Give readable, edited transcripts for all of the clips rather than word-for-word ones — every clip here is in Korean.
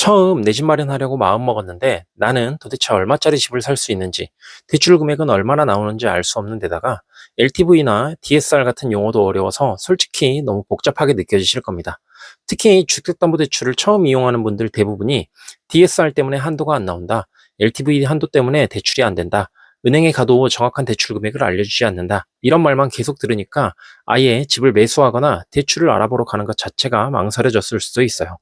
처음 내 집 마련하려고 마음먹었는데 나는 도대체 얼마짜리 집을 살 수 있는지, 대출 금액은 얼마나 나오는지 알 수 없는 데다가 LTV나 DSR 같은 용어도 어려워서 솔직히 너무 복잡하게 느껴지실 겁니다. 특히 주택담보대출을 처음 이용하는 분들 대부분이 DSR 때문에 한도가 안 나온다, LTV 한도 때문에 대출이 안 된다, 은행에 가도 정확한 대출 금액을 알려주지 않는다, 이런 말만 계속 들으니까 아예 집을 매수하거나 대출을 알아보러 가는 것 자체가 망설여졌을 수도 있어요.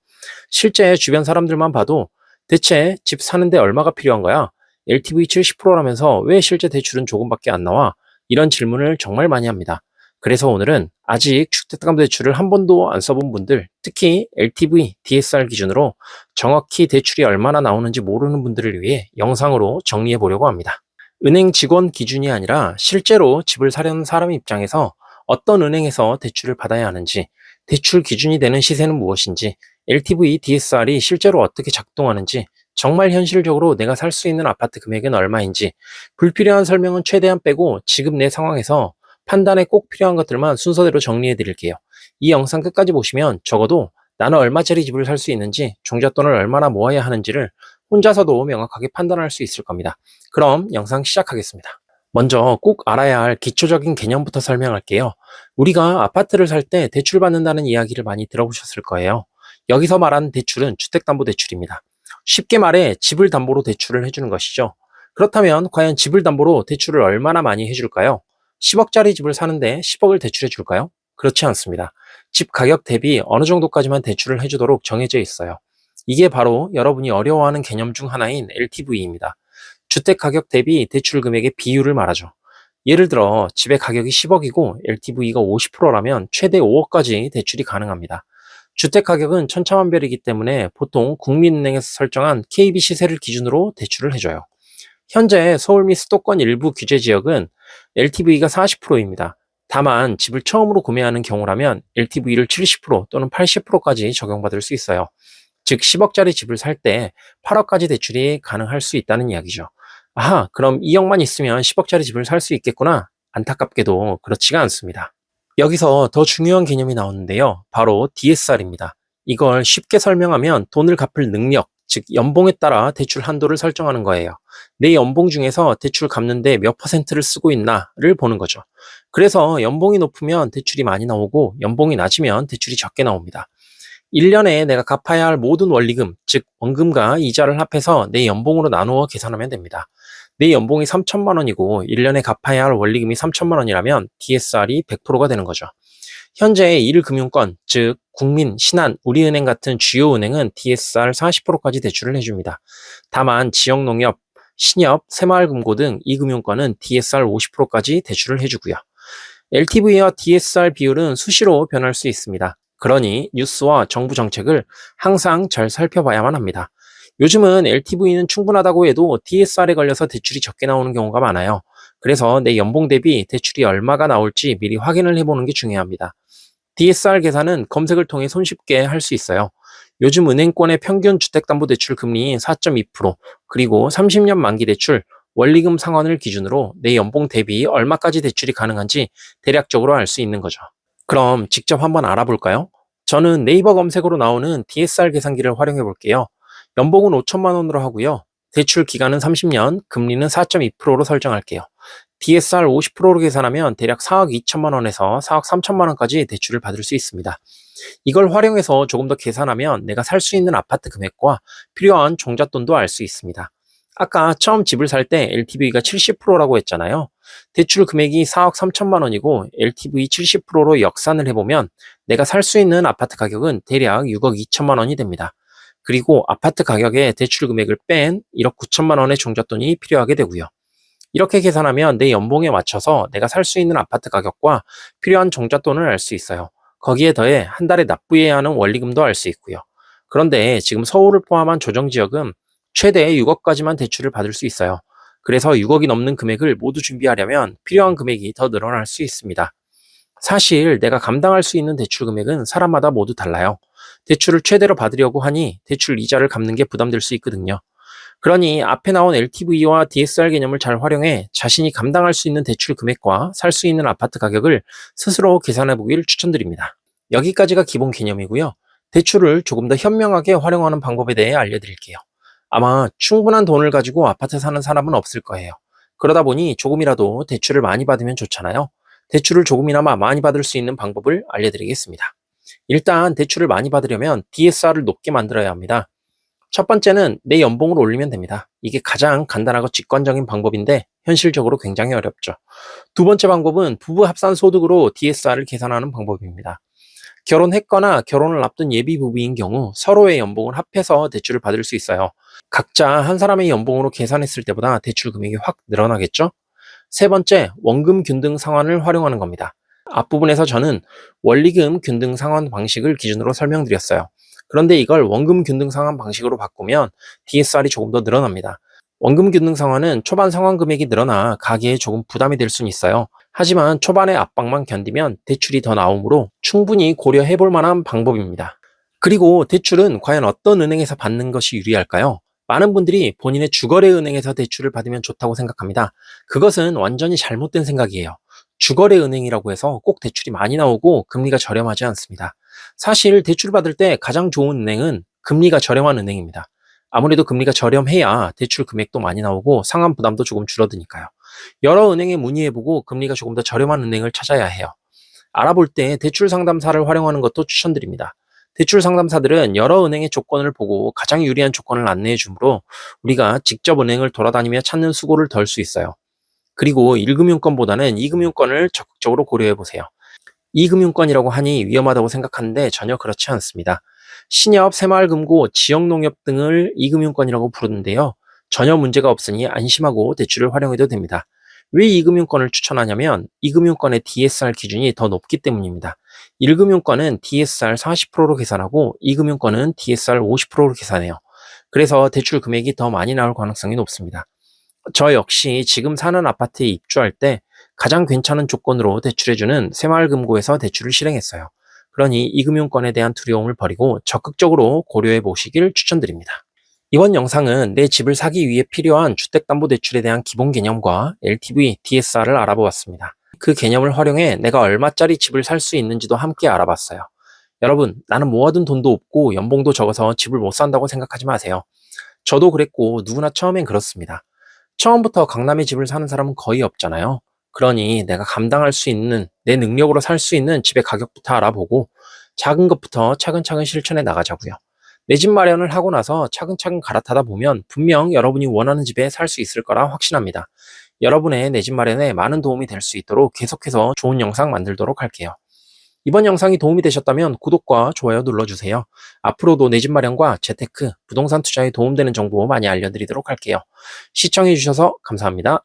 실제 주변 사람들만 봐도 대체 집 사는데 얼마가 필요한 거야? LTV 70%라면서 왜 실제 대출은 조금밖에 안 나와? 이런 질문을 정말 많이 합니다. 그래서 오늘은 아직 주택담보대출을 한 번도 안 써본 분들, 특히 LTV, DSR 기준으로 정확히 대출이 얼마나 나오는지 모르는 분들을 위해 영상으로 정리해 보려고 합니다. 은행 직원 기준이 아니라 실제로 집을 사려는 사람 입장에서 어떤 은행에서 대출을 받아야 하는지, 대출 기준이 되는 시세는 무엇인지, LTV, DSR이 실제로 어떻게 작동하는지, 정말 현실적으로 내가 살 수 있는 아파트 금액은 얼마인지, 불필요한 설명은 최대한 빼고 지금 내 상황에서 판단에 꼭 필요한 것들만 순서대로 정리해 드릴게요. 이 영상 끝까지 보시면 적어도 나는 얼마짜리 집을 살 수 있는지, 종잣돈을 얼마나 모아야 하는지를 혼자서도 명확하게 판단할 수 있을 겁니다. 그럼 영상 시작하겠습니다. 먼저 꼭 알아야 할 기초적인 개념부터 설명할게요. 우리가 아파트를 살 때 대출받는다는 이야기를 많이 들어보셨을 거예요. 여기서 말하는 대출은 주택담보대출입니다. 쉽게 말해 집을 담보로 대출을 해주는 것이죠. 그렇다면 과연 집을 담보로 대출을 얼마나 많이 해줄까요? 10억짜리 집을 사는데 10억을 대출해 줄까요? 그렇지 않습니다. 집 가격 대비 어느 정도까지만 대출을 해주도록 정해져 있어요. 이게 바로 여러분이 어려워하는 개념 중 하나인 LTV입니다. 주택 가격 대비 대출 금액의 비율을 말하죠. 예를 들어 집의 가격이 10억이고 LTV가 50%라면 최대 5억까지 대출이 가능합니다. 주택 가격은 천차만별이기 때문에 보통 국민은행에서 설정한 KB 시세를 기준으로 대출을 해줘요. 현재 서울 및 수도권 일부 규제 지역은 LTV가 40%입니다. 다만 집을 처음으로 구매하는 경우라면 LTV를 70% 또는 80%까지 적용받을 수 있어요. 즉 10억짜리 집을 살 때 8억까지 대출이 가능할 수 있다는 이야기죠. 아하, 그럼 2억만 있으면 10억짜리 집을 살 수 있겠구나. 안타깝게도 그렇지가 않습니다. 여기서 더 중요한 개념이 나오는데요. 바로 DSR입니다. 이걸 쉽게 설명하면 돈을 갚을 능력, 즉 연봉에 따라 대출 한도를 설정하는 거예요. 내 연봉 중에서 대출 갚는데 몇 퍼센트를 쓰고 있나를 보는 거죠. 그래서 연봉이 높으면 대출이 많이 나오고 연봉이 낮으면 대출이 적게 나옵니다. 1년에 내가 갚아야 할 모든 원리금, 즉 원금과 이자를 합해서 내 연봉으로 나누어 계산하면 됩니다. 내 연봉이 3천만 원이고 1년에 갚아야 할 원리금이 3천만 원이라면 DSR이 100%가 되는 거죠. 현재 1금융권, 즉 국민, 신한, 우리은행 같은 주요 은행은 DSR 40%까지 대출을 해줍니다. 다만 지역농협, 신협, 새마을금고 등 2금융권은 DSR 50%까지 대출을 해주고요. LTV와 DSR 비율은 수시로 변할 수 있습니다. 그러니 뉴스와 정부 정책을 항상 잘 살펴봐야만 합니다. 요즘은 LTV는 충분하다고 해도 DSR에 걸려서 대출이 적게 나오는 경우가 많아요. 그래서 내 연봉 대비 대출이 얼마가 나올지 미리 확인을 해보는 게 중요합니다. DSR 계산은 검색을 통해 손쉽게 할 수 있어요. 요즘 은행권의 평균 주택담보대출 금리 4.2%, 그리고 30년 만기 대출, 원리금 상환을 기준으로 내 연봉 대비 얼마까지 대출이 가능한지 대략적으로 알 수 있는 거죠. 그럼 직접 한번 알아볼까요? 저는 네이버 검색으로 나오는 DSR 계산기를 활용해 볼게요. 연봉은 5천만 원으로 하고요. 대출 기간은 30년, 금리는 4.2%로 설정할게요. DSR 50%로 계산하면 대략 4억 2천만 원에서 4억 3천만 원까지 대출을 받을 수 있습니다. 이걸 활용해서 조금 더 계산하면 내가 살 수 있는 아파트 금액과 필요한 종잣돈도 알 수 있습니다. 아까 처음 집을 살 때 LTV가 70%라고 했잖아요. 대출 금액이 4억 3천만 원이고 LTV 70%로 역산을 해보면 내가 살 수 있는 아파트 가격은 대략 6억 2천만 원이 됩니다. 그리고 아파트 가격에 대출 금액을 뺀 1억 9천만 원의 종잣돈이 필요하게 되고요. 이렇게 계산하면 내 연봉에 맞춰서 내가 살 수 있는 아파트 가격과 필요한 종잣돈을 알 수 있어요. 거기에 더해 한 달에 납부해야 하는 원리금도 알 수 있고요. 그런데 지금 서울을 포함한 조정지역은 최대 6억까지만 대출을 받을 수 있어요. 그래서 6억이 넘는 금액을 모두 준비하려면 필요한 금액이 더 늘어날 수 있습니다. 사실 내가 감당할 수 있는 대출 금액은 사람마다 모두 달라요. 대출을 최대로 받으려고 하니 대출 이자를 갚는 게 부담될 수 있거든요. 그러니 앞에 나온 LTV와 DSR 개념을 잘 활용해 자신이 감당할 수 있는 대출 금액과 살 수 있는 아파트 가격을 스스로 계산해 보기를 추천드립니다. 여기까지가 기본 개념이고요. 대출을 조금 더 현명하게 활용하는 방법에 대해 알려드릴게요. 아마 충분한 돈을 가지고 아파트 사는 사람은 없을 거예요. 그러다 보니 조금이라도 대출을 많이 받으면 좋잖아요. 대출을 조금이나마 많이 받을 수 있는 방법을 알려드리겠습니다. 일단 대출을 많이 받으려면 DSR을 높게 만들어야 합니다. 첫 번째는 내 연봉을 올리면 됩니다. 이게 가장 간단하고 직관적인 방법인데 현실적으로 굉장히 어렵죠. 두 번째 방법은 부부 합산 소득으로 DSR을 계산하는 방법입니다. 결혼했거나 결혼을 앞둔 예비 부부인 경우 서로의 연봉을 합해서 대출을 받을 수 있어요. 각자 한 사람의 연봉으로 계산했을 때보다 대출 금액이 확 늘어나겠죠? 세 번째, 원금 균등 상환을 활용하는 겁니다. 앞부분에서 저는 원리금 균등 상환 방식을 기준으로 설명드렸어요. 그런데 이걸 원금 균등 상환 방식으로 바꾸면 DSR이 조금 더 늘어납니다. 원금 균등 상환은 초반 상환 금액이 늘어나 가계에 조금 부담이 될 수는 있어요. 하지만 초반의 압박만 견디면 대출이 더 나오므로 충분히 고려해 볼 만한 방법입니다. 그리고 대출은 과연 어떤 은행에서 받는 것이 유리할까요? 많은 분들이 본인의 주거래 은행에서 대출을 받으면 좋다고 생각합니다. 그것은 완전히 잘못된 생각이에요. 주거래 은행이라고 해서 꼭 대출이 많이 나오고 금리가 저렴하지 않습니다. 사실 대출을 받을 때 가장 좋은 은행은 금리가 저렴한 은행입니다. 아무래도 금리가 저렴해야 대출 금액도 많이 나오고 상환 부담도 조금 줄어드니까요. 여러 은행에 문의해보고 금리가 조금 더 저렴한 은행을 찾아야 해요. 알아볼 때 대출 상담사를 활용하는 것도 추천드립니다. 대출 상담사들은 여러 은행의 조건을 보고 가장 유리한 조건을 안내해 주므로 우리가 직접 은행을 돌아다니며 찾는 수고를 덜 수 있어요. 그리고 1금융권보다는 2금융권을 적극적으로 고려해 보세요. 2금융권이라고 하니 위험하다고 생각하는데 전혀 그렇지 않습니다. 신협, 새마을금고, 지역농협 등을 2금융권이라고 부르는데요. 전혀 문제가 없으니 안심하고 대출을 활용해도 됩니다. 왜 2금융권을 추천하냐면 2금융권의 DSR 기준이 더 높기 때문입니다. 1금융권은 DSR 40%로 계산하고 2금융권은 DSR 50%로 계산해요. 그래서 대출 금액이 더 많이 나올 가능성이 높습니다. 저 역시 지금 사는 아파트에 입주할 때 가장 괜찮은 조건으로 대출해주는 새마을금고에서 대출을 실행했어요. 그러니 2금융권에 대한 두려움을 버리고 적극적으로 고려해 보시길 추천드립니다. 이번 영상은 내 집을 사기 위해 필요한 주택담보대출에 대한 기본 개념과 LTV, DSR을 알아보았습니다. 그 개념을 활용해 내가 얼마짜리 집을 살 수 있는지도 함께 알아봤어요. 여러분, 나는 모아둔 돈도 없고 연봉도 적어서 집을 못 산다고 생각하지 마세요. 저도 그랬고 누구나 처음엔 그렇습니다. 처음부터 강남에 집을 사는 사람은 거의 없잖아요. 그러니 내가 감당할 수 있는, 내 능력으로 살 수 있는 집의 가격부터 알아보고 작은 것부터 차근차근 실천해 나가자고요. 내 집 마련을 하고 나서 차근차근 갈아타다 보면 분명 여러분이 원하는 집에 살 수 있을 거라 확신합니다. 여러분의 내 집 마련에 많은 도움이 될 수 있도록 계속해서 좋은 영상 만들도록 할게요. 이번 영상이 도움이 되셨다면 구독과 좋아요 눌러주세요. 앞으로도 내 집 마련과 재테크, 부동산 투자에 도움되는 정보 많이 알려드리도록 할게요. 시청해주셔서 감사합니다.